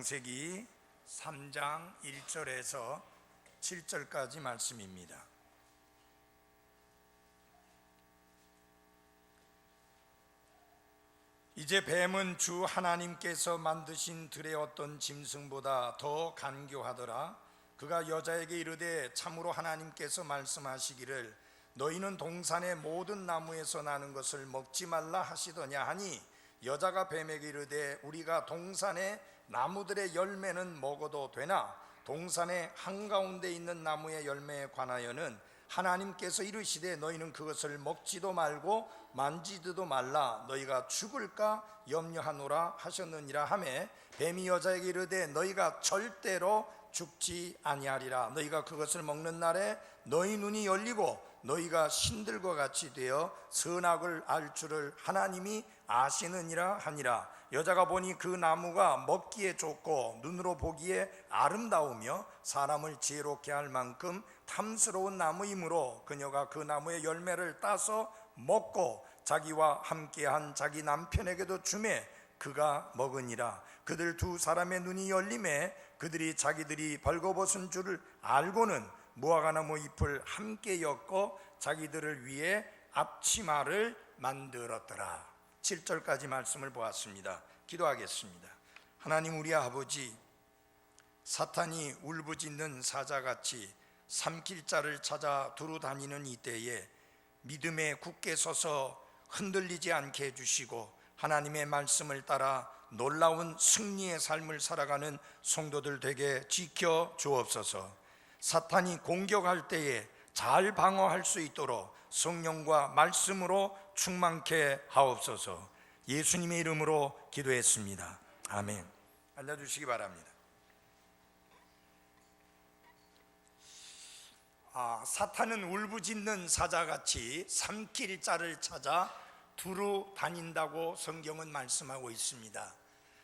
창세기 3장 1절에서 7절까지 말씀입니다. 이제 뱀은 주 하나님께서 만드신 들의 어떤 짐승보다 더 간교하더라. 그가 여자에게 이르되 참으로 하나님께서 말씀하시기를 너희는 동산의 모든 나무에서 나는 것을 먹지 말라 하시더냐 하니 여자가 뱀에게 이르되 우리가 동산의 나무들의 열매는 먹어도 되나 동산의 한가운데 있는 나무의 열매에 관하여는 하나님께서 이르시되 너희는 그것을 먹지도 말고 만지지도 말라 너희가 죽을까 염려하노라 하셨느니라 하매 뱀이 여자에게 이르되 너희가 절대로 죽지 아니하리라. 너희가 그것을 먹는 날에 너희 눈이 열리고 너희가 신들과 같이 되어 선악을 알 줄을 하나님이 아시느니라 하니라. 여자가 보니 그 나무가 먹기에 좋고 눈으로 보기에 아름다우며 사람을 지혜롭게 할 만큼 탐스러운 나무이므로 그녀가 그 나무의 열매를 따서 먹고 자기와 함께한 자기 남편에게도 주매 그가 먹으니라. 그들 두 사람의 눈이 열림에 그들이 자기들이 벌거벗은 줄을 알고는 무화과나무 잎을 함께 엮어 자기들을 위해 앞치마를 만들었더라. 7절까지 말씀을 보았습니다. 기도하겠습니다. 하나님 우리 아버지, 사탄이 울부짖는 사자같이 삼킬 자를 찾아 두루 다니는 이때에 믿음에 굳게 서서 흔들리지 않게 해주시고 하나님의 말씀을 따라 놀라운 승리의 삶을 살아가는 성도들 되게 지켜 주옵소서. 사탄이 공격할 때에 잘 방어할 수 있도록 성령과 말씀으로 충만케 하옵소서. 예수님의 이름으로 기도했습니다. 아멘. 앉아주시기 바랍니다. 사탄은 울부짖는 사자같이 삼킬 자를 찾아 두루 다닌다고 성경은 말씀하고 있습니다.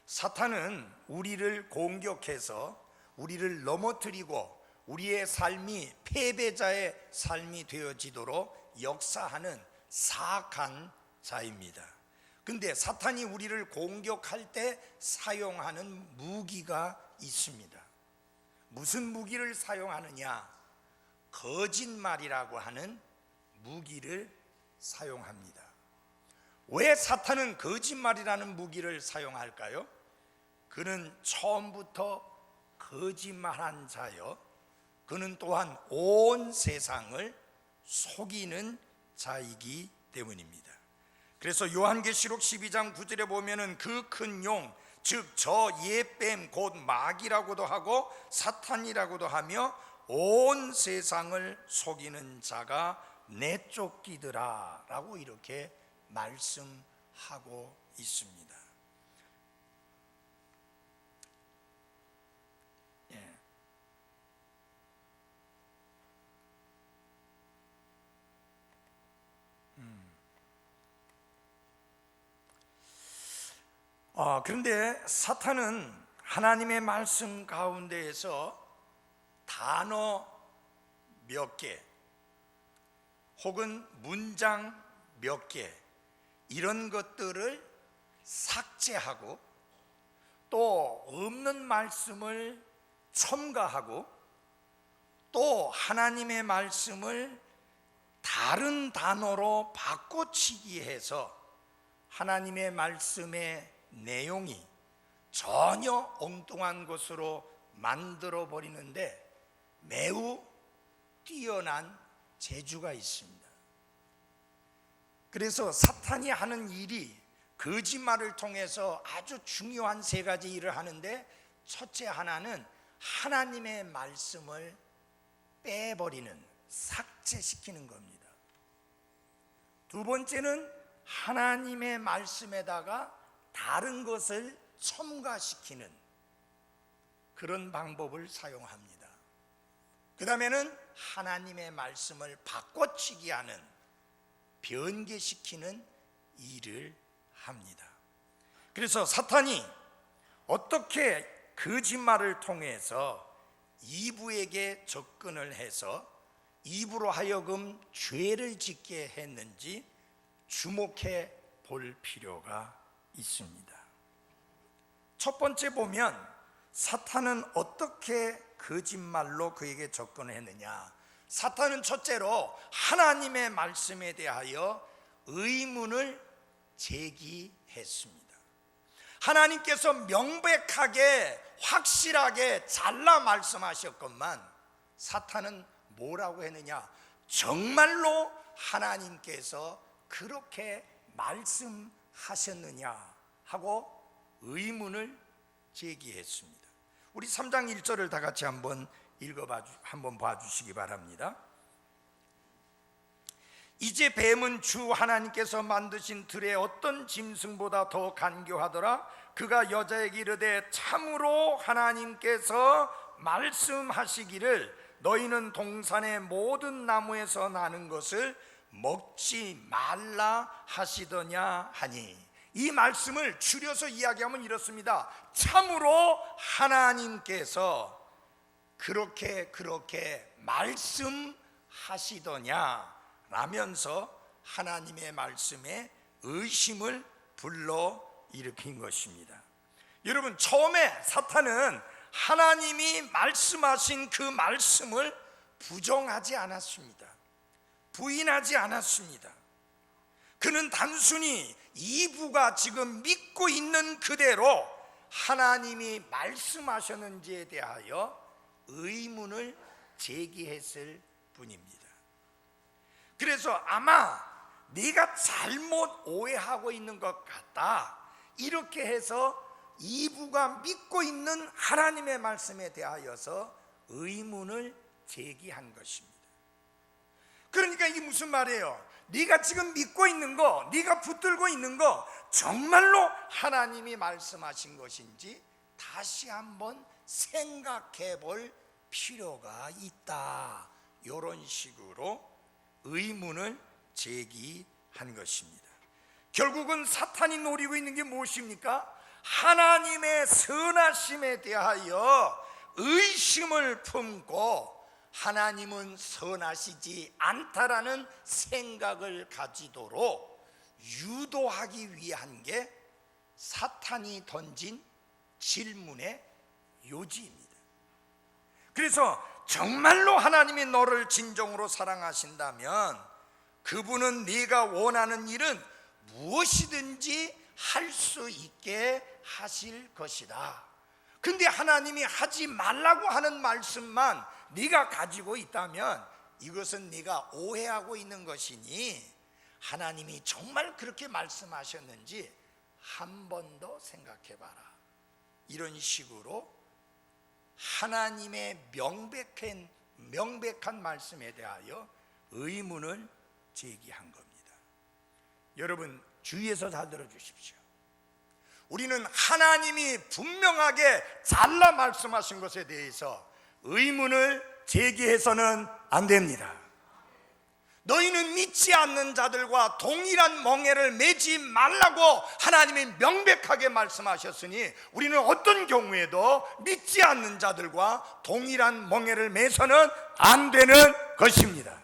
사탄은 우리를 공격해서 우리를 넘어뜨리고 우리의 삶이 패배자의 삶이 되어지도록 역사하는 사악한 자입니다. 근데 사탄이 우리를 공격할 때 사용하는 무기가 있습니다. 무슨 무기를 사용하느냐? 거짓말이라고 하는 무기를 사용합니다. 왜 사탄은 거짓말이라는 무기를 사용할까요? 그는 처음부터 거짓말한 자여 그는 또한 온 세상을 속이는 자이기 때문입니다. 그래서 요한계시록 12장 9절에 보면은 그 큰 용, 즉 저 옛뱀 곧 마귀라고도 하고 사탄이라고도 하며 온 세상을 속이는 자가 내쫓기더라 라고 이렇게 말씀하고 있습니다. 그런데 사탄은 하나님의 말씀 가운데에서 단어 몇 개 혹은 문장 몇 개 이런 것들을 삭제하고 또 없는 말씀을 첨가하고 또 하나님의 말씀을 다른 단어로 바꿔치기 해서 하나님의 말씀의 내용이 전혀 엉뚱한 것으로 만들어 버리는데 매우 뛰어난 재주가 있습니다. 그래서 사탄이 하는 일이 거짓말을 통해서 아주 중요한 세 가지 일을 하는데 첫째 하나는 하나님의 말씀을 빼버리는, 삭제시키는 겁니다. 두 번째는 하나님의 말씀에다가 다른 것을 첨가시키는 그런 방법을 사용합니다. 그 다음에는 하나님의 말씀을 바꿔치기 하는, 변개시키는 일을 합니다. 그래서 사탄이 어떻게 거짓말을 통해서 이브에게 접근을 해서 이브로 하여금 죄를 짓게 했는지 주목해 볼 필요가 있습니다. 첫 번째 보면 사탄은 어떻게 거짓말로 그에게 접근했느냐? 사탄은 첫째로 하나님의 말씀에 대하여 의문을 제기했습니다. 하나님께서 명백하게 확실하게 잘라 말씀하셨건만 사탄은 뭐라고 했느냐? 정말로 하나님께서 그렇게 말씀하셨느냐 하고 의문을 제기했습니다. 우리 3장 1절을 다 같이 한번 봐주시기 바랍니다. 이제 뱀은 주 하나님께서 만드신 들의 어떤 짐승보다 더 간교하더라. 그가 여자에게 이르되 참으로 하나님께서 말씀하시기를 너희는 동산의 모든 나무에서 나는 것을 먹지 말라 하시더냐 하니, 이 말씀을 줄여서 이야기하면 이렇습니다. 참으로 하나님께서 그렇게 말씀하시더냐 라면서 하나님의 말씀에 의심을 불러일으킨 것입니다. 여러분, 처음에 사탄은 하나님이 말씀하신 그 말씀을 부정하지 않았습니다. 부인하지 않았습니다. 그는 단순히 이브가 지금 믿고 있는 그대로 하나님이 말씀하셨는지에 대하여 의문을 제기했을 뿐입니다. 그래서 아마 네가 잘못 오해하고 있는 것 같다, 이렇게 해서 이브가 믿고 있는 하나님의 말씀에 대하여서 의문을 제기한 것입니다. 그러니까 이게 무슨 말이에요? 네가 지금 믿고 있는 거, 네가 붙들고 있는 거 정말로 하나님이 말씀하신 것인지 다시 한번 생각해 볼 필요가 있다, 이런 식으로 의문을 제기한 것입니다. 결국은 사탄이 노리고 있는 게 무엇입니까? 하나님의 선하심에 대하여 의심을 품고 하나님은 선하시지 않다라는 생각을 가지도록 유도하기 위한 게 사탄이 던진 질문의 요지입니다. 그래서 정말로 하나님이 너를 진정으로 사랑하신다면 그분은 네가 원하는 일은 무엇이든지 할 수 있게 하실 것이다. 근데 하나님이 하지 말라고 하는 말씀만 네가 가지고 있다면 이것은 네가 오해하고 있는 것이니 하나님이 정말 그렇게 말씀하셨는지 한 번 더 생각해 봐라. 이런 식으로 하나님의 명백한 말씀에 대하여 의문을 제기한 겁니다. 여러분, 주의해서 잘 들어주십시오. 우리는 하나님이 분명하게 잘라 말씀하신 것에 대해서 의문을 제기해서는 안 됩니다. 너희는 믿지 않는 자들과 동일한 멍에를 매지 말라고 하나님이 명백하게 말씀하셨으니 우리는 어떤 경우에도 믿지 않는 자들과 동일한 멍에를 매서는 안 되는 것입니다.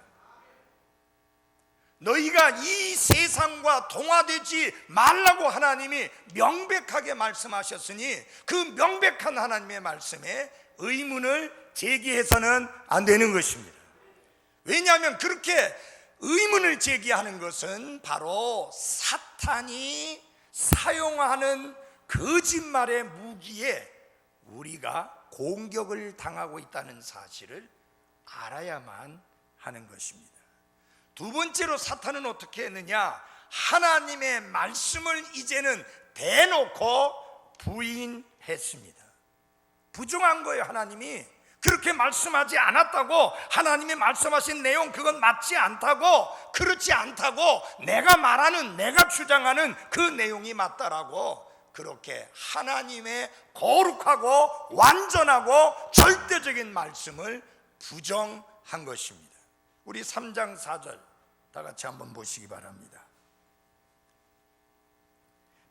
너희가 이 세상과 동화되지 말라고 하나님이 명백하게 말씀하셨으니 그 명백한 하나님의 말씀에 의문을 제기해서는 안 되는 것입니다. 왜냐하면 그렇게 의문을 제기하는 것은 바로 사탄이 사용하는 거짓말의 무기에 우리가 공격을 당하고 있다는 사실을 알아야만 하는 것입니다. 두 번째로 사탄은 어떻게 했느냐? 하나님의 말씀을 이제는 대놓고 부인했습니다. 부정한 거예요. 하나님이 그렇게 말씀하지 않았다고, 하나님이 말씀하신 내용 그건 맞지 않다고, 그렇지 않다고, 내가 말하는, 내가 주장하는 그 내용이 맞다라고 그렇게 하나님의 거룩하고 완전하고 절대적인 말씀을 부정한 것입니다. 우리 3장 4절 다 같이 한번 보시기 바랍니다.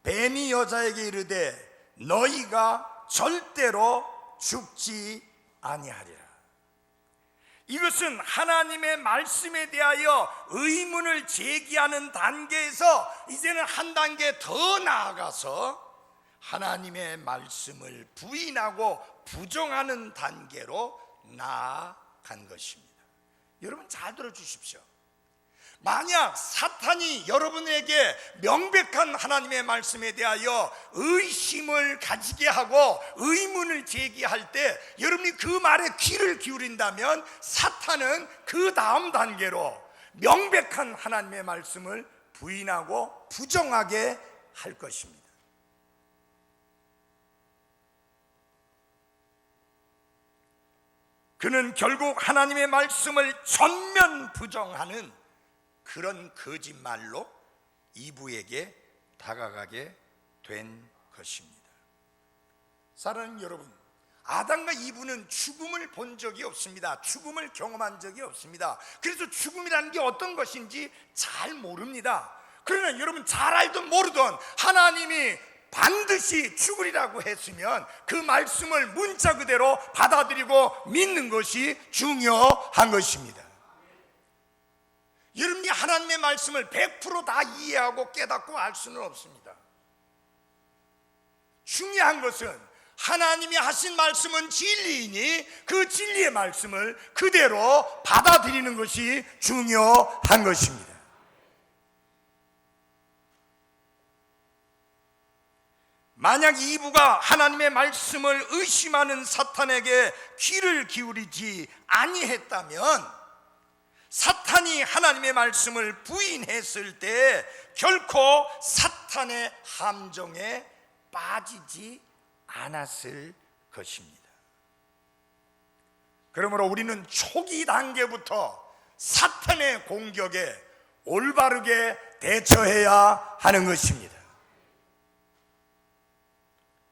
뱀이 여자에게 이르되 너희가 절대로 죽지 아니하리라. 이것은 하나님의 말씀에 대하여 의문을 제기하는 단계에서 이제는 한 단계 더 나아가서 하나님의 말씀을 부인하고 부정하는 단계로 나아간 것입니다. 여러분 잘 들어주십시오. 만약 사탄이 여러분에게 명백한 하나님의 말씀에 대하여 의심을 가지게 하고 의문을 제기할 때 여러분이 그 말에 귀를 기울인다면 사탄은 그 다음 단계로 명백한 하나님의 말씀을 부인하고 부정하게 할 것입니다. 그는 결국 하나님의 말씀을 전면 부정하는 그런 거짓말로 이브에게 다가가게 된 것입니다. 사랑하는 여러분, 아담과 이브는 죽음을 본 적이 없습니다. 죽음을 경험한 적이 없습니다. 그래서 죽음이라는 게 어떤 것인지 잘 모릅니다. 그러나 여러분 잘 알든 모르든 하나님이 반드시 죽으리라고 했으면 그 말씀을 문자 그대로 받아들이고 믿는 것이 중요한 것입니다. 여러분이 하나님의 말씀을 100% 다 이해하고 깨닫고 알 수는 없습니다. 중요한 것은 하나님이 하신 말씀은 진리이니 그 진리의 말씀을 그대로 받아들이는 것이 중요한 것입니다. 만약 이브가 하나님의 말씀을 의심하는 사탄에게 귀를 기울이지 아니했다면 사탄이 하나님의 말씀을 부인했을 때 결코 사탄의 함정에 빠지지 않았을 것입니다. 그러므로 우리는 초기 단계부터 사탄의 공격에 올바르게 대처해야 하는 것입니다.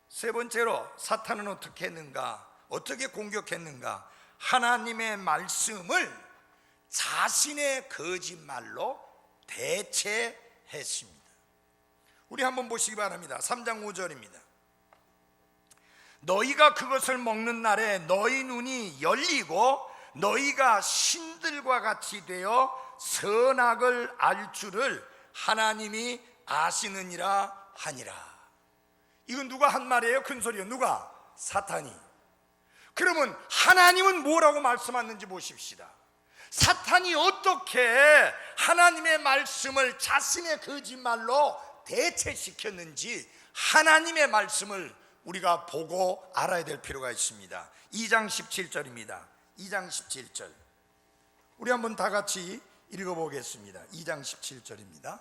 세 번째로 사탄은 어떻게 했는가? 어떻게 공격했는가? 하나님의 말씀을 자신의 거짓말로 대체했습니다. 우리 한번 보시기 바랍니다. 3장 5절입니다. 너희가 그것을 먹는 날에 너희 눈이 열리고 너희가 신들과 같이 되어 선악을 알 줄을 하나님이 아시느니라 하니라. 이건 누가 한 말이에요? 큰 소리요. 누가? 사탄이. 그러면 하나님은 뭐라고 말씀하는지 보십시다. 사탄이 어떻게 하나님의 말씀을 자신의 거짓말로 대체시켰는지 하나님의 말씀을 우리가 보고 알아야 될 필요가 있습니다. 2장 17절입니다. 2장 17절 우리 한번 다 같이 읽어보겠습니다. 2장 17절입니다.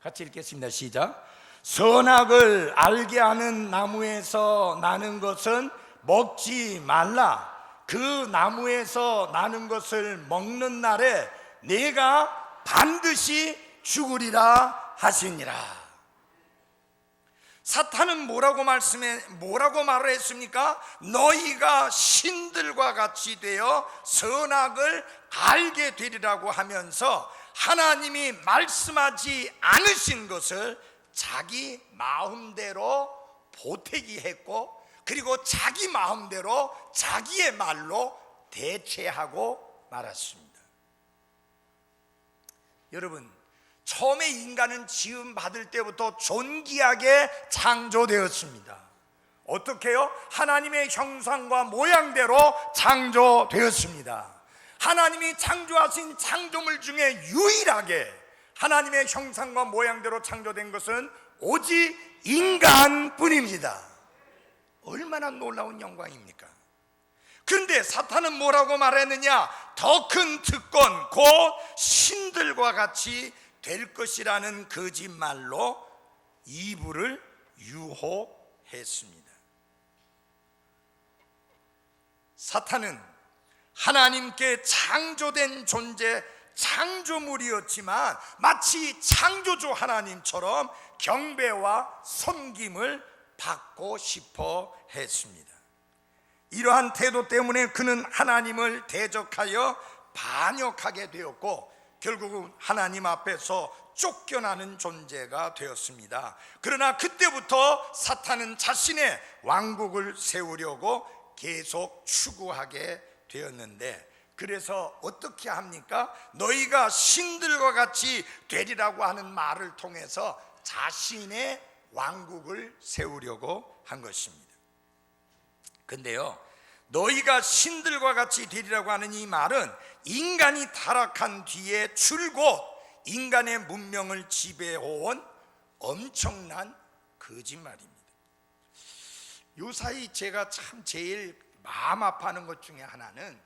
같이 읽겠습니다. 시작. 선악을 알게 하는 나무에서 나는 것은 먹지 말라. 그 나무에서 나는 것을 먹는 날에 내가 반드시 죽으리라 하시니라. 사탄은 뭐라고 말을 했습니까? 너희가 신들과 같이 되어 선악을 알게 되리라고 하면서 하나님이 말씀하지 않으신 것을 자기 마음대로 보태기 했고 그리고 자기 마음대로 자기의 말로 대체하고 말았습니다. 여러분, 처음에 인간은 지음 받을 때부터 존귀하게 창조되었습니다. 어떻게요? 하나님의 형상과 모양대로 창조되었습니다. 하나님이 창조하신 창조물 중에 유일하게 하나님의 형상과 모양대로 창조된 것은 오직 인간뿐입니다. 얼마나 놀라운 영광입니까? 그런데 사탄은 뭐라고 말했느냐? 더 큰 특권, 곧 신들과 같이 될 것이라는 거짓말로 이브를 유혹했습니다. 사탄은 하나님께 창조된 존재, 창조물이었지만 마치 창조주 하나님처럼 경배와 섬김을 받고 싶어 했습니다. 이러한 태도 때문에 그는 하나님을 대적하여 반역하게 되었고 결국은 하나님 앞에서 쫓겨나는 존재가 되었습니다. 그러나 그때부터 사탄은 자신의 왕국을 세우려고 계속 추구하게 되었는데, 그래서 어떻게 합니까? 너희가 신들과 같이 되리라고 하는 말을 통해서 자신의 왕국을 세우려고 한 것입니다. 근데요, 너희가 신들과 같이 되리라고 하는 이 말은 인간이 타락한 뒤에 줄곧 인간의 문명을 지배해온 엄청난 거짓말입니다. 요사이 제가 참 제일 마음 아파하는 것 중에 하나는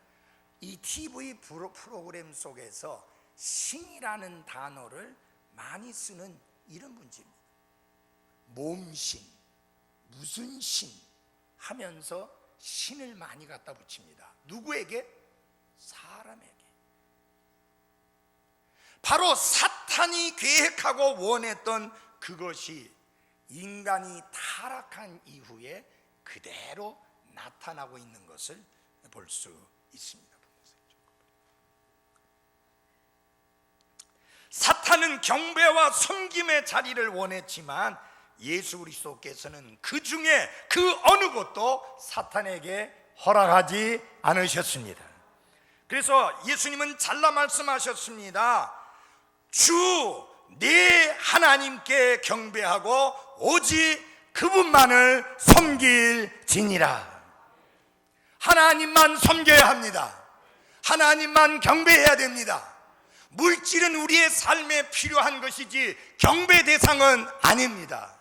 이 TV 프로그램 속에서 신이라는 단어를 많이 쓰는 이런 문제입니다. 몸신, 무슨 신 하면서 신을 많이 갖다 붙입니다. 누구에게? 사람에게. 바로 사탄이 계획하고 원했던 그것이 인간이 타락한 이후에 그대로 나타나고 있는 것을 볼 수 있습니다. 사탄은 경배와 섬김의 자리를 원했지만 예수 그리스도께서는 그 중에 그 어느 것도 사탄에게 허락하지 않으셨습니다. 그래서 예수님은 잘라 말씀하셨습니다. 주 내 하나님께 경배하고 오직 그분만을 섬길지니라. 하나님만 섬겨야 합니다. 하나님만 경배해야 됩니다. 물질은 우리의 삶에 필요한 것이지 경배 대상은 아닙니다.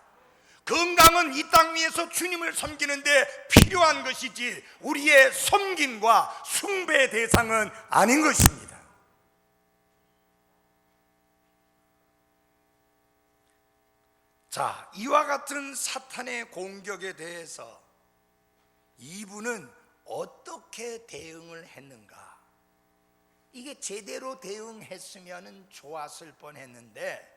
건강은 이 땅 위에서 주님을 섬기는데 필요한 것이지 우리의 섬김과 숭배 대상은 아닌 것입니다. 자, 이와 같은 사탄의 공격에 대해서 이분은 어떻게 대응을 했는가? 이게 제대로 대응했으면 좋았을 뻔했는데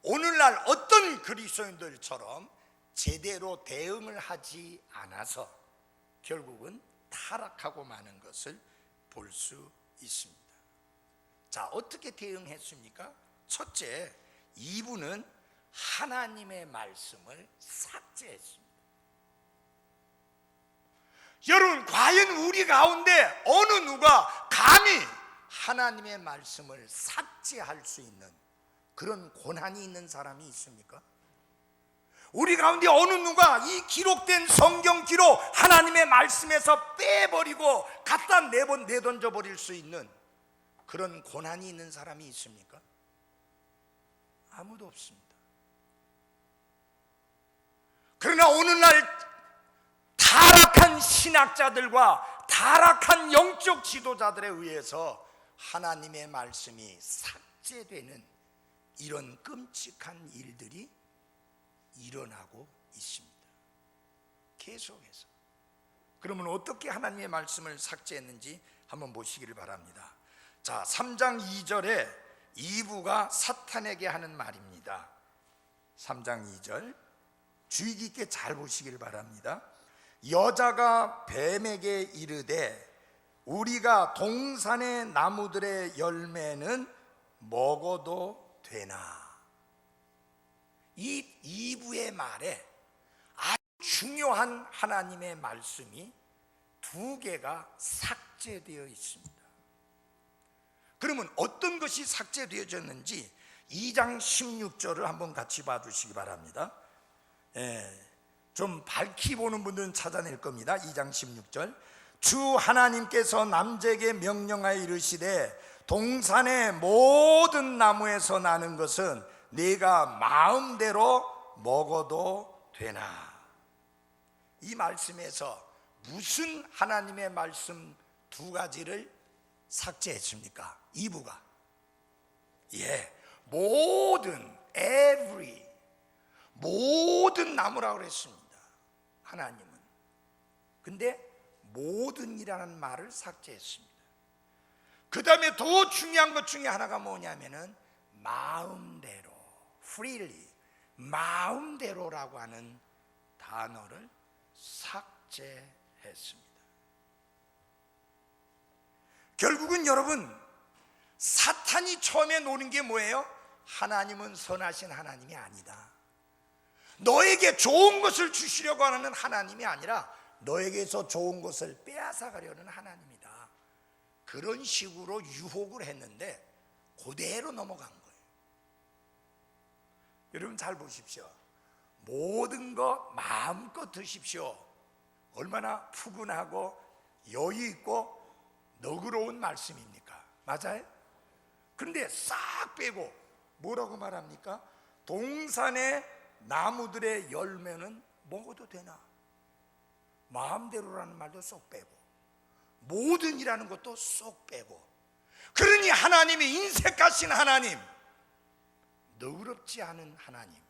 오늘날 어떤 그리스도인들처럼 제대로 대응을 하지 않아서 결국은 타락하고 마는 것을 볼 수 있습니다. 자, 어떻게 대응했습니까? 첫째, 이분은 하나님의 말씀을 삭제했습니다. 여러분, 과연 우리 가운데 어느 누가 감히 하나님의 말씀을 삭제할 수 있는 그런 권한이 있는 사람이 있습니까? 우리 가운데 어느 누가 이 기록된 성경 기록 하나님의 말씀에서 빼버리고 갖다 내던져 버릴 수 있는 그런 권한이 있는 사람이 있습니까? 아무도 없습니다. 그러나 오늘날 타락한 신학자들과 타락한 영적 지도자들에 의해서 하나님의 말씀이 삭제되는 이런 끔찍한 일들이 일어나고 있습니다. 계속해서. 그러면 어떻게 하나님의 말씀을 삭제했는지 한번 보시기를 바랍니다. 자, 3장 2절에 이브가 사탄에게 하는 말입니다. 3장 2절 주의 깊게 잘 보시기를 바랍니다. 여자가 뱀에게 이르되 우리가 동산의 나무들의 열매는 먹어도 되나? 이 이브의 말에 아주 중요한 하나님의 말씀이 두 개가 삭제되어 있습니다. 그러면 어떤 것이 삭제되어졌는지 2장 16절을 한번 같이 봐주시기 바랍니다. 좀 밝히 보는 분들은 찾아낼 겁니다. 2장 16절 주 하나님께서 남자에게 명령하여 이르시되 동산의 모든 나무에서 나는 것은 네가 마음대로 먹어도 되나? 이 말씀에서 무슨 하나님의 말씀 두 가지를 삭제했습니까? 이브가 모든 모든 나무라고 그랬습니다. 하나님은. 근데 모든이라는 말을 삭제했습니다. 그 다음에 더 중요한 것 중에 하나가 뭐냐면은 마음대로, freely, 마음대로라고 하는 단어를 삭제했습니다. 결국은 여러분, 사탄이 처음에 노는 게 뭐예요? 하나님은 선하신 하나님이 아니다. 너에게 좋은 것을 주시려고 하는 하나님이 아니라 너에게서 좋은 것을 빼앗아가려는 하나님이다. 그런 식으로 유혹을 했는데 그대로 넘어간 거예요. 여러분 잘 보십시오. 모든 거 마음껏 드십시오. 얼마나 푸근하고 여유 있고 너그러운 말씀입니까? 맞아요? 그런데 싹 빼고 뭐라고 말합니까? 동산의 나무들의 열매는 먹어도 되나? 마음대로라는 말도 쏙 빼고 모든이라는 것도 쏙 빼고, 그러니 하나님이 인색하신 하나님, 너그럽지 않은 하나님,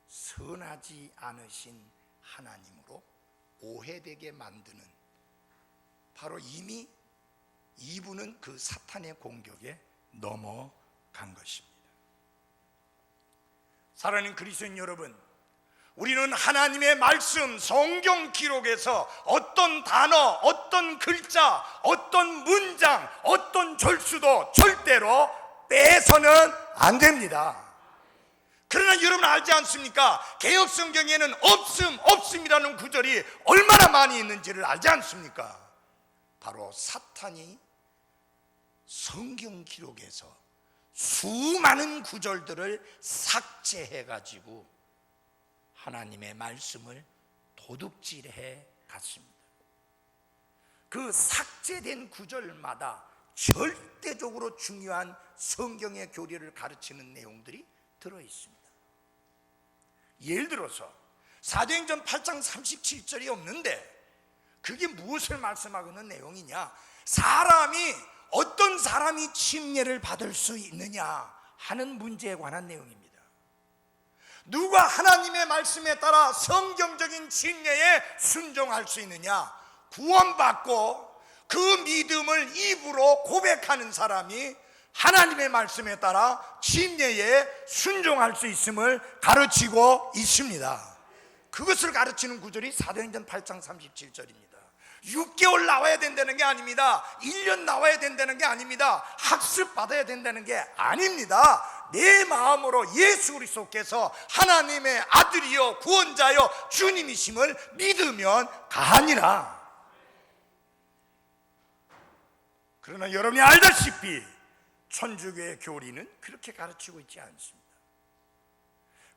선하지 않으신 하나님으로 오해되게 만드는, 바로 이미 이분은 그 사탄의 공격에 넘어간 것입니다. 사랑하는 그리스도인 여러분, 우리는 하나님의 말씀, 성경 기록에서 어떤 단어, 어떤 글자, 어떤 문장, 어떤 절수도 절대로 빼서는 안 됩니다. 그러나 여러분 알지 않습니까? 개역 성경에는 없음이라는 구절이 얼마나 많이 있는지를 알지 않습니까? 바로 사탄이 성경 기록에서 수많은 구절들을 삭제해가지고 하나님의 말씀을 도둑질해 갔습니다. 그 삭제된 구절마다 절대적으로 중요한 성경의 교리를 가르치는 내용들이 들어있습니다. 예를 들어서 사도행전 8장 37절이 없는데 그게 무엇을 말씀하고 있는 내용이냐? 어떤 사람이 침례를 받을 수 있느냐 하는 문제에 관한 내용입니다. 누가 하나님의 말씀에 따라 성경적인 침례에 순종할 수 있느냐? 구원받고 그 믿음을 입으로 고백하는 사람이 하나님의 말씀에 따라 침례에 순종할 수 있음을 가르치고 있습니다. 그것을 가르치는 구절이 사도행전 8장 37절입니다. 6개월 나와야 된다는 게 아닙니다. 1년 나와야 된다는 게 아닙니다. 학습 받아야 된다는 게 아닙니다. 내 마음으로 예수 그리스도께서 하나님의 아들이요 구원자요 주님이심을 믿으면 가하니라. 그러나 여러분이 알다시피 천주교의 교리는 그렇게 가르치고 있지 않습니다.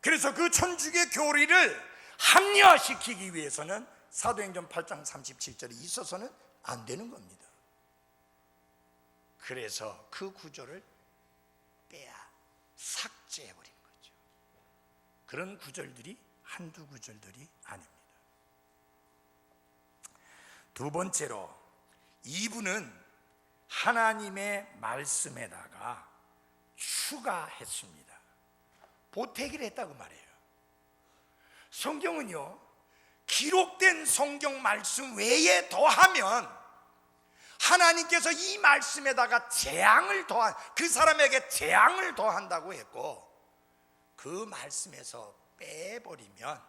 그래서 그 천주교의 교리를 합리화시키기 위해서는 사도행전 8장 37절이 있어서는 안 되는 겁니다. 그래서 그 구절을 삭제해버린 거죠. 그런 구절들이 한두 구절들이 아닙니다. 두 번째로, 이분은 하나님의 말씀에다가 추가했습니다. 보태기를 했다고 말해요. 성경은요, 기록된 성경 말씀 외에 더하면 하나님께서 이 말씀에다가 그 사람에게 재앙을 더한다고 했고, 그 말씀에서 빼버리면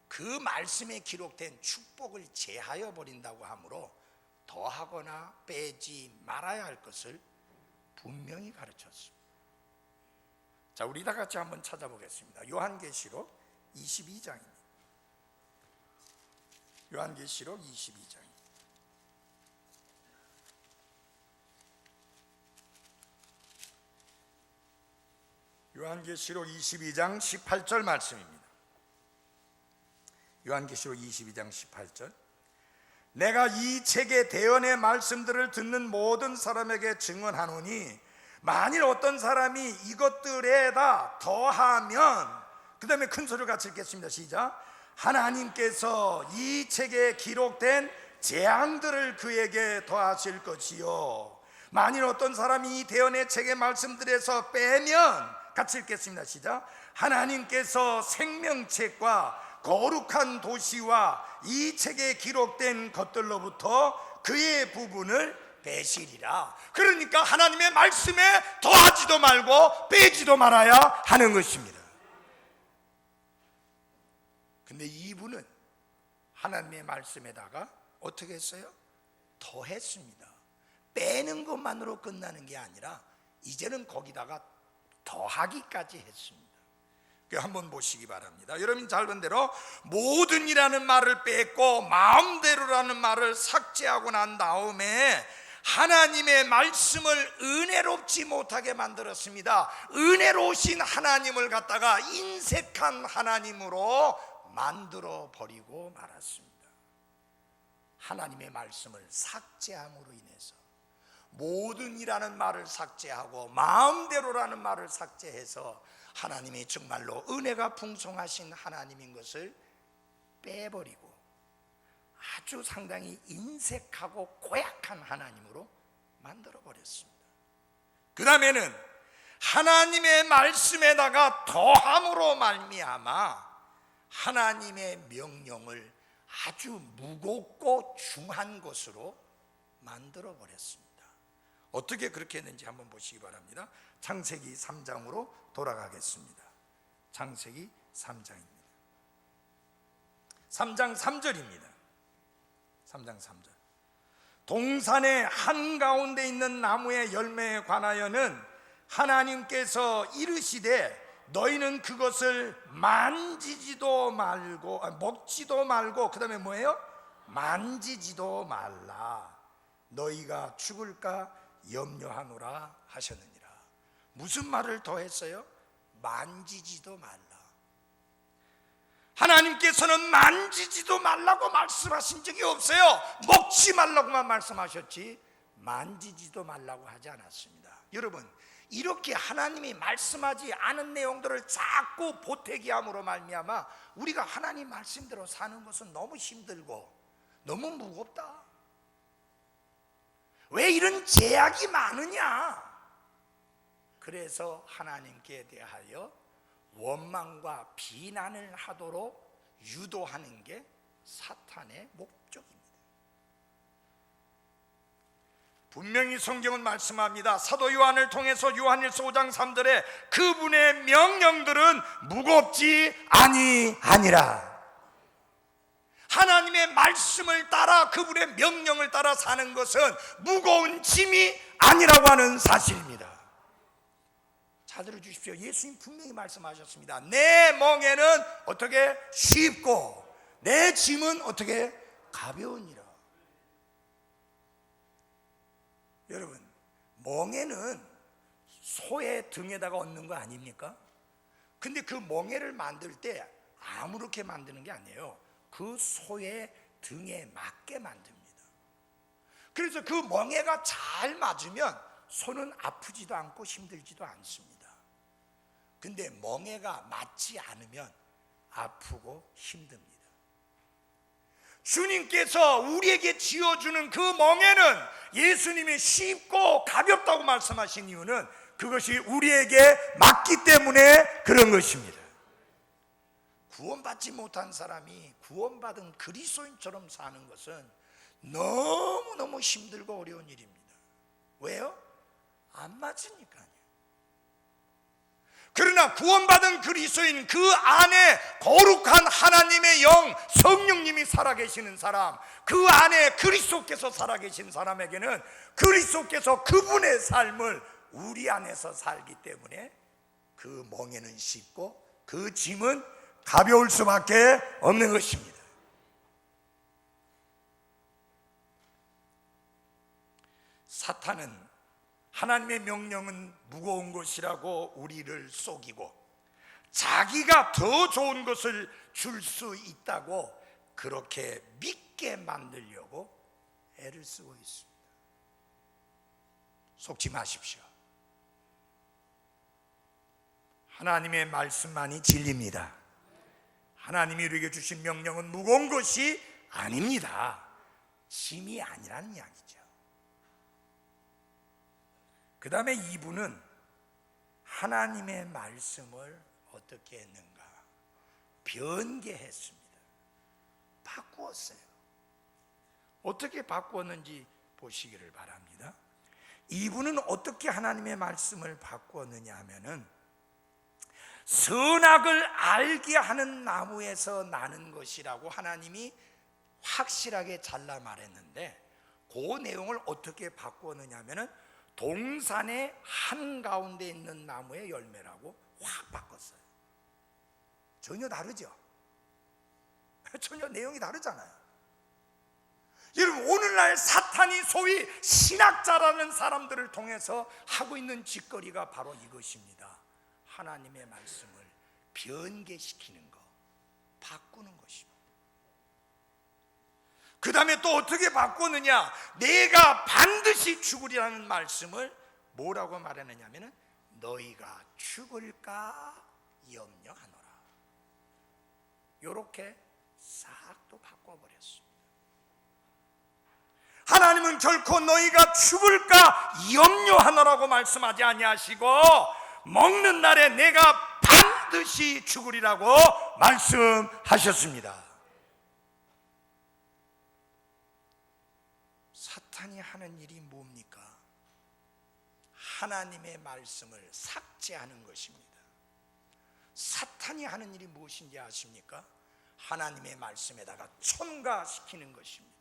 그 말씀에 기록된 축복을 제하여 버린다고 하므로 더하거나 빼지 말아야 할 것을 분명히 가르쳤습니다. 자, 우리 다 같이 한번 찾아보겠습니다. 요한계시록 22장입니다. 요한계시록 22장. 요한계시록 22장 18절 말씀입니다. 요한계시록 22장 18절. 내가 이 책의 대언의 말씀들을 듣는 모든 사람에게 증언하노니 만일 어떤 사람이 이것들에다 더하면, 그 다음에 큰 소리를 같이 읽겠습니다. 시작. 하나님께서 이 책에 기록된 재앙들을 그에게 더하실 것이요, 만일 어떤 사람이 이 대언의 책의 말씀들에서 빼면, 같이 읽겠습니다. 시작. 하나님께서 생명책과 거룩한 도시와 이 책에 기록된 것들로부터 그의 부분을 빼시리라. 그러니까 하나님의 말씀에 더하지도 말고 빼지도 말아야 하는 것입니다. 근데 이분은 하나님의 말씀에다가 어떻게 했어요? 더했습니다. 빼는 것만으로 끝나는 게 아니라 이제는 거기다가 더하기까지 했습니다. 한번 보시기 바랍니다. 여러분 잘 본 대로 모든이라는 말을 뺐고 마음대로라는 말을 삭제하고 난 다음에 하나님의 말씀을 은혜롭지 못하게 만들었습니다. 은혜로우신 하나님을 갖다가 인색한 하나님으로 만들어 버리고 말았습니다. 하나님의 말씀을 삭제함으로 인해서, 모든이라는 말을 삭제하고 마음대로라는 말을 삭제해서 하나님이 정말로 은혜가 풍성하신 하나님인 것을 빼버리고 아주 상당히 인색하고 고약한 하나님으로 만들어 버렸습니다. 그 다음에는 하나님의 말씀에다가 더함으로 말미암아 하나님의 명령을 아주 무겁고 중한 것으로 만들어 버렸습니다. 어떻게 그렇게 했는지 한번 보시기 바랍니다. 창세기 3장으로 돌아가겠습니다. 창세기 3장입니다. 3장 3절입니다. 3장 3절. 동산의 한가운데 있는 나무의 열매에 관하여는 하나님께서 이르시되 너희는 그것을 만지지도 말고 먹지도 말고, 그 다음에 뭐예요? 만지지도 말라. 너희가 죽을까 염려하노라 하셨느니라. 무슨 말을 더 했어요? 만지지도 말라. 하나님께서는 만지지도 말라고 말씀하신 적이 없어요. 먹지 말라고만 말씀하셨지 만지지도 말라고 하지 않았습니다. 여러분, 이렇게 하나님이 말씀하지 않은 내용들을 자꾸 보태기함으로 말미암아 우리가 하나님 말씀대로 사는 것은 너무 힘들고 너무 무겁다. 왜 이런 제약이 많으냐? 그래서 하나님께 대하여 원망과 비난을 하도록 유도하는 게 사탄의 목적입니다. 분명히 성경은 말씀합니다. 사도 요한을 통해서 요한일서 5장 3절에 그분의 명령들은 무겁지 아니하니라. 하나님의 말씀을 따라, 그분의 명령을 따라 사는 것은 무거운 짐이 아니라고 하는 사실입니다. 잘 들어주십시오. 예수님 분명히 말씀하셨습니다. 내 멍에는 어떻게 쉽고 내 짐은 어떻게 가벼우니라. 여러분, 멍에는 소의 등에다가 얹는 거 아닙니까? 근데 그 멍에를 만들 때 아무렇게 만드는 게 아니에요. 그 소의 등에 맞게 만듭니다. 그래서 그 멍에가 잘 맞으면 소는 아프지도 않고 힘들지도 않습니다. 근데 멍에가 맞지 않으면 아프고 힘듭니다. 주님께서 우리에게 지어주는 그 멍에는 예수님이 쉽고 가볍다고 말씀하신 이유는 그것이 우리에게 맞기 때문에 그런 것입니다. 구원받지 못한 사람이 구원받은 그리스도인처럼 사는 것은 너무너무 힘들고 어려운 일입니다. 왜요? 안 맞으니까요. 그러나 구원받은 그리스도인, 그 안에 거룩한 하나님의 영 성령님이 살아계시는 사람, 그 안에 그리스도께서 살아계신 사람에게는 그리스도께서 그분의 삶을 우리 안에서 살기 때문에 그 멍에는 쉽고 그 짐은 가벼울 수밖에 없는 것입니다. 사탄은 하나님의 명령은 무거운 것이라고 우리를 속이고 자기가 더 좋은 것을 줄 수 있다고 그렇게 믿게 만들려고 애를 쓰고 있습니다. 속지 마십시오. 하나님의 말씀만이 진리입니다. 하나님이 우리에게 주신 명령은 무거운 것이 아닙니다. 짐이 아니라는 이야기죠. 그 다음에 2부는 하나님의 말씀을 어떻게 했는가? 변개했습니다. 바꾸었어요. 어떻게 바꾸었는지 보시기를 바랍니다. 2부는 어떻게 하나님의 말씀을 바꾸었느냐 하면은 선악을 알게 하는 나무에서 나는 것이라고 하나님이 확실하게 잘라 말했는데, 그 내용을 어떻게 바꾸었느냐 하면은 동산의 한가운데 있는 나무의 열매라고 확 바꿨어요. 전혀 다르죠? 전혀 내용이 다르잖아요. 여러분, 오늘날 사탄이 소위 신학자라는 사람들을 통해서 하고 있는 짓거리가 바로 이것입니다. 하나님의 말씀을 변개시키는 것, 바꾸는 것입니다. 그 다음에 또 어떻게 바꾸느냐? 내가 반드시 죽으리라는 말씀을 뭐라고 말하느냐면 너희가 죽을까 염려하노라. 이렇게 싹 또 바꿔버렸습니다. 하나님은 결코 너희가 죽을까 염려하노라고 말씀하지 아니하시고 먹는 날에 내가 반드시 죽으리라고 말씀하셨습니다. 사탄이 하는 일이 뭡니까? 하나님의 말씀을 삭제하는 것입니다. 사탄이 하는 일이 무엇인지 아십니까? 하나님의 말씀에다가 첨가시키는 것입니다.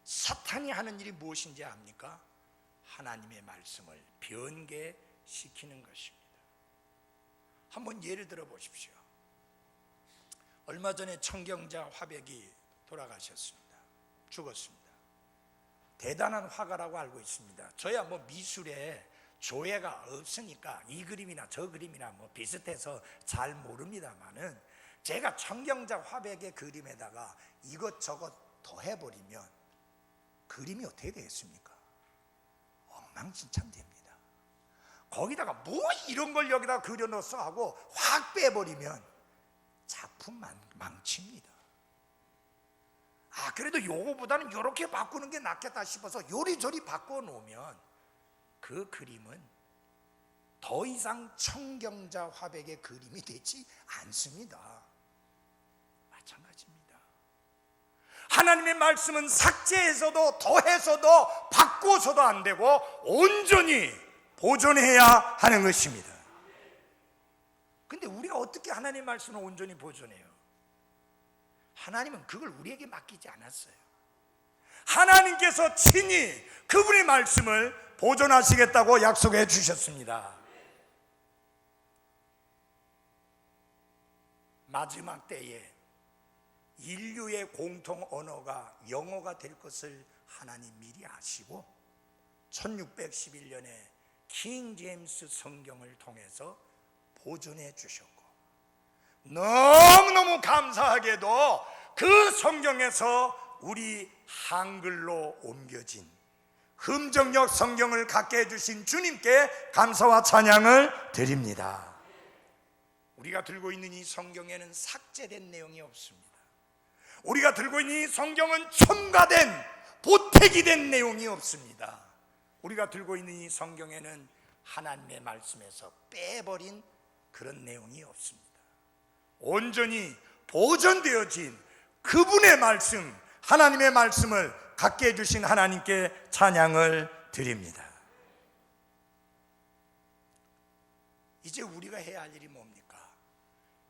사탄이 하는 일이 무엇인지 압니까? 하나님의 말씀을 변개시키는 것입니다. 한번 예를 들어 보십시오. 얼마 전에 청경자 화백이 돌아가셨습니다. 죽었습니다. 대단한 화가라고 알고 있습니다. 저야 뭐 미술에 조예가 없으니까 이 그림이나 저 그림이나 뭐 비슷해서 잘 모릅니다만은 제가 청경자 화백의 그림에다가 이것저것 더해버리면 그림이 어떻게 되겠습니까? 엉망진창 됩니다. 거기다가 뭐 이런 걸 여기다 그려넣어서 하고 확 빼버리면 작품 망칩니다. 그래도 요거보다는 요렇게 바꾸는 게 낫겠다 싶어서 요리조리 바꿔놓으면 그 그림은 더 이상 청경자 화백의 그림이 되지 않습니다. 마찬가지입니다. 하나님의 말씀은 삭제해서도 더해서도 바꿔서도 안 되고 온전히 보존해야 하는 것입니다. 근데 우리가 어떻게 하나님의 말씀을 온전히 보존해요? 하나님은 그걸 우리에게 맡기지 않았어요. 하나님께서 친히 그분의 말씀을 보존하시겠다고 약속해 주셨습니다. 마지막 때에 인류의 공통 언어가 영어가 될 것을 하나님 미리 아시고 1611년에 킹 제임스 성경을 통해서 보존해 주셨고, 너무너무 감사하게도 그 성경에서 우리 한글로 옮겨진 흠정역 성경을 갖게 해주신 주님께 감사와 찬양을 드립니다. 우리가 들고 있는 이 성경에는 삭제된 내용이 없습니다. 우리가 들고 있는 이 성경은 첨가된, 보태기 된 내용이 없습니다. 우리가 들고 있는 이 성경에는 하나님의 말씀에서 빼버린 그런 내용이 없습니다. 온전히 보존되어진 그분의 말씀, 하나님의 말씀을 갖게 해주신 하나님께 찬양을 드립니다. 이제 우리가 해야 할 일이 뭡니까?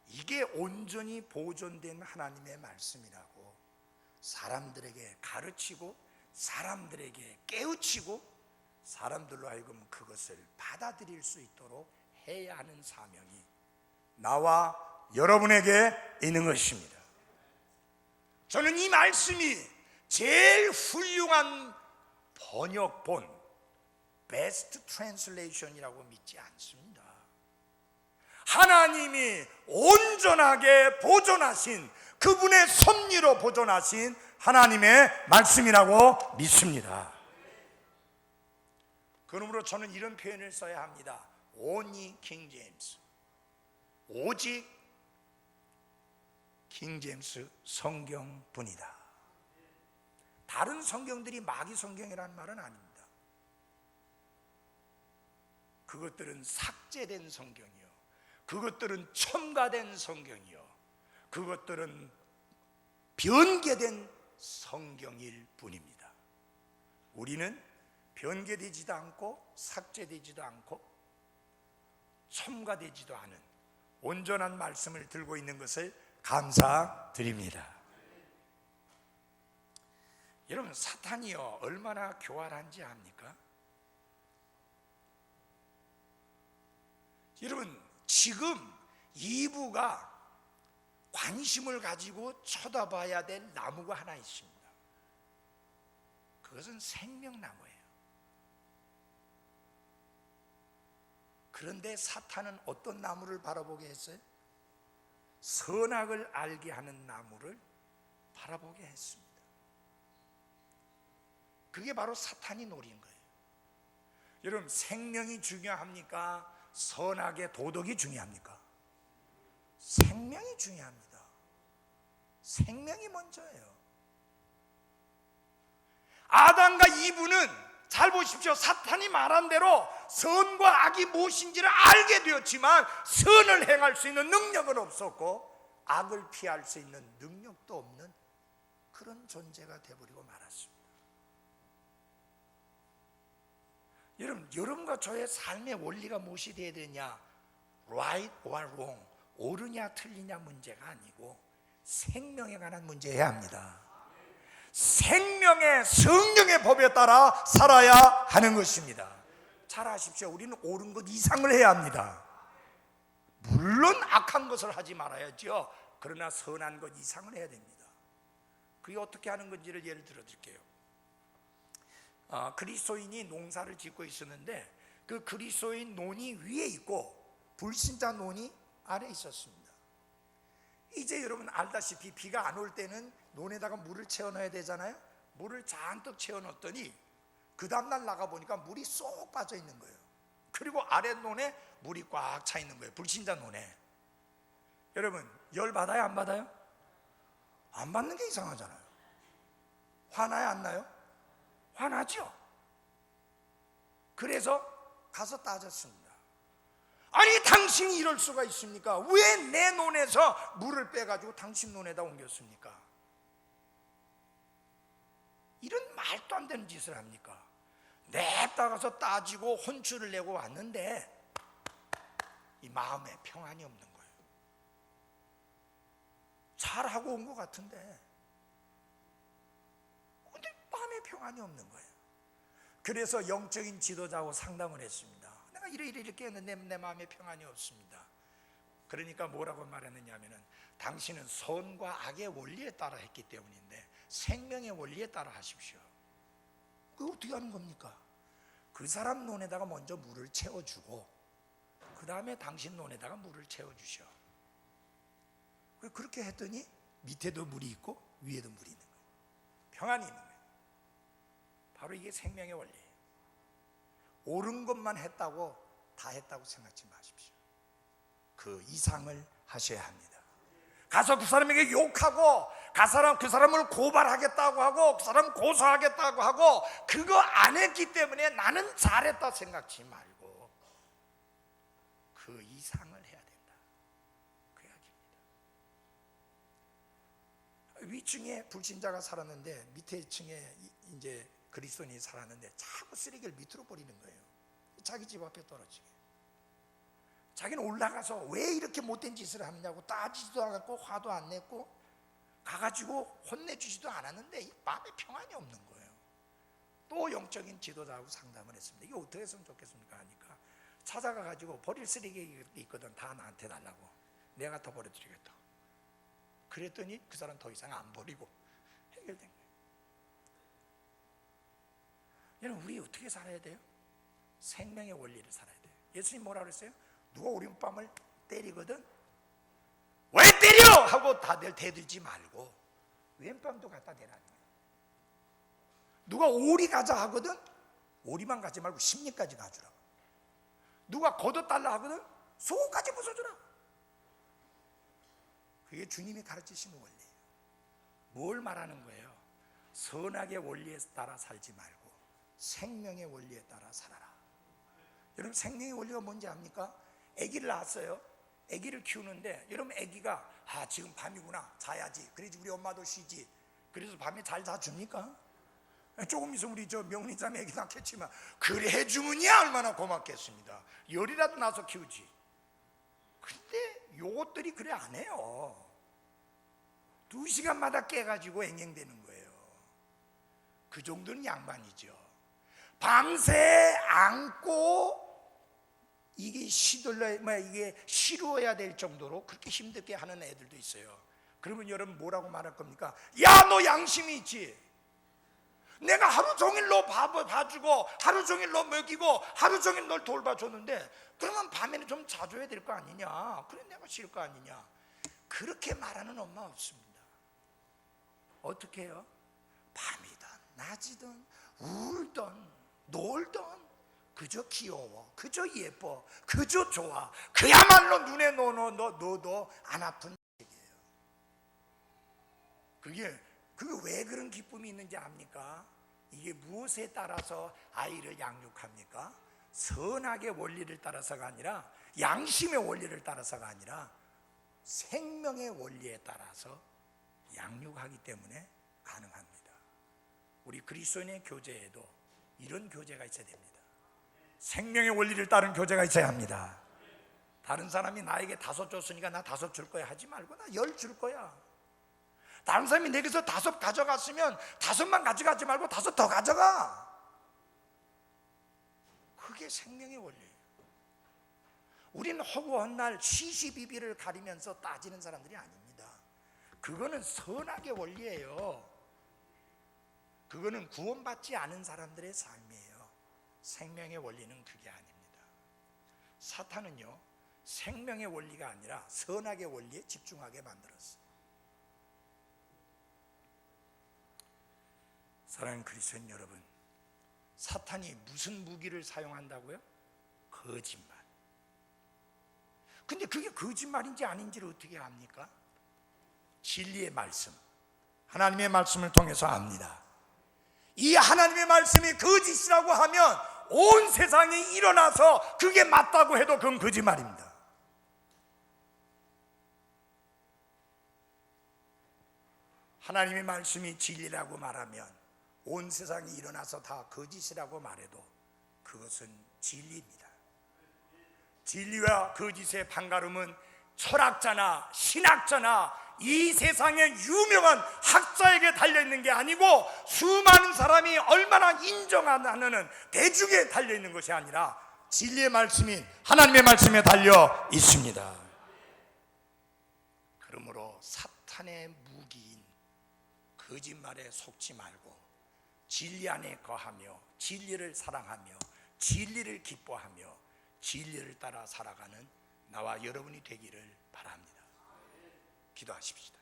이게 온전히 보존된 하나님의 말씀이라고 사람들에게 가르치고 사람들에게 깨우치고 사람들로 하여금 그것을 받아들일 수 있도록 해야 하는 사명이 나와 여러분에게 있는 것입니다. 저는 이 말씀이 제일 훌륭한 번역본, 베스트 트랜슬레이션이라고 믿지 않습니다. 하나님이 온전하게 보존하신, 그분의 섭리로 보존하신 하나님의 말씀이라고 믿습니다. 그러므로 저는 이런 표현을 써야 합니다. Only King James, 오직 킹 제임스 성경뿐이다. 다른 성경들이 마귀 성경이라는 말은 아닙니다. 그것들은 삭제된 성경이요, 그것들은 첨가된 성경이요, 그것들은 변개된 성경일 뿐입니다. 우리는 변개되지도 않고 삭제되지도 않고 첨가되지도 않은 온전한 말씀을 들고 있는 것을 감사드립니다. 여러분, 사탄이요 얼마나 교활한지 압니까? 여러분, 지금 이브가 관심을 가지고 쳐다봐야 될 나무가 하나 있습니다. 그것은 생명나무예요. 그런데 사탄은 어떤 나무를 바라보게 했어요? 선악을 알게 하는 나무를 바라보게 했습니다. 그게 바로 사탄이 노린 거예요. 여러분, 생명이 중요합니까? 선악의 도덕이 중요합니까? 생명이 중요합니다. 생명이 먼저예요. 아담과 이브는 잘 보십시오. 사탄이 말한 대로 선과 악이 무엇인지를 알게 되었지만 선을 행할 수 있는 능력은 없었고 악을 피할 수 있는 능력도 없는 그런 존재가 되어버리고 말았습니다. 여러분, 여러분과 저의 삶의 원리가 무엇이 되어야 되냐? Right or wrong, 옳으냐 틀리냐 문제가 아니고 생명에 관한 문제여야 합니다. 생명의 성령의 법에 따라 살아야 하는 것입니다. 잘 아십시오. 우리는 옳은 것 이상을 해야 합니다. 물론 악한 것을 하지 말아야죠. 그러나 선한 것 이상을 해야 됩니다. 그게 어떻게 하는 건지를 예를 들어 드릴게요. 그리스도인이 농사를 짓고 있었는데 그 그리스도인 논이 위에 있고 불신자 논이 아래에 있었습니다. 이제 여러분 알다시피 비가 안 올 때는 논에다가 물을 채워 넣어야 되잖아요. 물을 잔뜩 채워 넣었더니 그 다음날 나가보니까 물이 쏙 빠져 있는 거예요. 그리고 아래 논에 물이 꽉 차 있는 거예요. 불신자 논에. 여러분, 열 받아요 안 받아요? 안 받는 게 이상하잖아요. 화나요 안 나요? 화나죠. 그래서 가서 따졌습니다. 아니, 당신이 이럴 수가 있습니까? 왜 내 논에서 물을 빼가지고 당신 논에다 옮겼습니까? 이런 말도 안 되는 짓을 합니까? 냅다 가서 따지고 혼쭐을 내고 왔는데 이 마음에 평안이 없는 거예요. 잘하고 온 것 같은데 근데 마음에 평안이 없는 거예요. 그래서 영적인 지도자하고 상담을 했습니다. 내가 이렇게 했는데 내 마음에 평안이 없습니다. 그러니까 뭐라고 말했느냐면은 당신은 선과 악의 원리에 따라 했기 때문인데 생명의 원리에 따라 하십시오. 그거 어떻게 하는 겁니까? 그 사람 논에다가 먼저 물을 채워주고 그 다음에 당신 논에다가 물을 채워주셔. 그렇게 했더니 밑에도 물이 있고 위에도 물이 있는 거예요. 평안이 있는 거예요. 바로 이게 생명의 원리예요. 옳은 것만 했다고 다 했다고 생각하지 마십시오. 그 이상을 하셔야 합니다. 가서 그 사람에게 욕하고 그 사람을 고발하겠다고 하고 그 사람 고소하겠다고 하고 그거 안 했기 때문에 나는 잘했다 생각지 말고 그 이상을 해야 된다. 그 이야기입니다. 위층에 불신자가 살았는데 밑에 층에 이제 그리스도인이 살았는데 자꾸 쓰레기를 밑으로 버리는 거예요. 자기 집 앞에 떨어지게. 자기는 올라가서 왜 이렇게 못된 짓을 하느냐고 따지지도 않았고 화도 안 냈고 가가지고 혼내주지도 않았는데 마음에 평안이 없는 거예요. 또 영적인 지도자하고 상담을 했습니다. 이거 어떻게 했으면 좋겠습니까? 하니까 찾아가가지고 버릴 쓰레기 있거든. 다 나한테 달라고. 내가 더 버려드리겠다. 그랬더니 그 사람 더 이상 안 버리고 해결된 거예요. 여러분, 우리 어떻게 살아야 돼요? 생명의 원리를 살아야 돼요. 예수님 뭐라 그랬어요? 누가 오른밤을 때리거든 왜 때려! 하고 다들 대들지 말고 왼밤도 갖다 대라는 거예요. 누가 오리 가자 하거든 오리만 가지 말고 심리까지 가주라고. 누가 걷어달라 하거든 속까지 부숴주라고. 그게 주님이 가르치시는 원리예요. 뭘 말하는 거예요? 선악의 원리에 따라 살지 말고 생명의 원리에 따라 살아라. 여러분, 생명의 원리가 뭔지 압니까? 아기를 낳았어요. 아기를 키우는데 여러분, 아기가 지금 밤이구나 자야지. 그래야지 우리 엄마도 쉬지. 그래서 밤에 잘 자줍니까? 조금 있으면 우리 저 명리자매 아기 낳겠지만 그래 해주면야 얼마나 고맙겠습니다. 열이라도 나서 키우지. 근데 요것들이 그래 안 해요. 2시간마다 깨가지고 앵앵대는 거예요. 그 정도는 양반이죠. 밤새 안고 이게 이게 싫어야 될 정도로 그렇게 힘들게 하는 애들도 있어요. 그러면 여러분 뭐라고 말할 겁니까? 야, 너 양심이 있지? 내가 하루 종일 너 봐주고 하루 종일 너 먹이고 하루 종일 널 돌봐줬는데 그러면 밤에는 좀 자줘야 될 거 아니냐? 그래 내가 싫을 거 아니냐? 그렇게 말하는 엄마 없습니다. 어떻게 해요? 밤이든 낮이든 울든 놀든 그저 귀여워, 그저 예뻐, 그저 좋아, 그야말로 눈에 넣어도 안 아픈 얘기예요. 그게 왜 그런 기쁨이 있는지 압니까? 이게 무엇에 따라서 아이를 양육합니까? 선악의 원리를 따라서가 아니라, 양심의 원리를 따라서가 아니라 생명의 원리에 따라서 양육하기 때문에 가능합니다. 우리 그리스도인의 교제에도 이런 교제가 있어야 됩니다. 생명의 원리를 따른 교제가 있어야 합니다. 다른 사람이 나에게 5 줬으니까 나 5 줄 거야 하지 말고 나 10 줄 거야. 다른 사람이 내게서 5 가져갔으면 5만 가져가지 말고 5 더 가져가. 그게 생명의 원리예요. 우리는 허구한 날 시시비비를 가리면서 따지는 사람들이 아닙니다. 그거는 선악의 원리예요. 그거는 구원받지 않은 사람들의 삶이에요. 생명의 원리는 그게 아닙니다. 사탄은요, 생명의 원리가 아니라 선악의 원리에 집중하게 만들었어요. 사랑하는 그리스도인 여러분, 사탄이 무슨 무기를 사용한다고요? 거짓말. 근데 그게 거짓말인지 아닌지를 어떻게 압니까? 진리의 말씀, 하나님의 말씀을 통해서 압니다. 이 하나님의 말씀이 거짓이라고 하면 온 세상이 일어나서 그게 맞다고 해도 그건 거짓말입니다. 하나님의 말씀이 진리라고 말하면 온 세상이 일어나서 다 거짓이라고 말해도 그것은 진리입니다. 진리와 거짓의 판가름은 철학자나 신학자나 이 세상의 유명한 학자에게 달려있는 게 아니고 수많은 사람이 얼마나 인정하는 대중에 달려있는 것이 아니라 진리의 말씀이 하나님의 말씀에 달려 있습니다. 그러므로 사탄의 무기인 거짓말에 속지 말고 진리 안에 거하며 진리를 사랑하며 진리를 기뻐하며 진리를 따라 살아가는 나와 여러분이 되기를 바랍니다. 기도하십시다.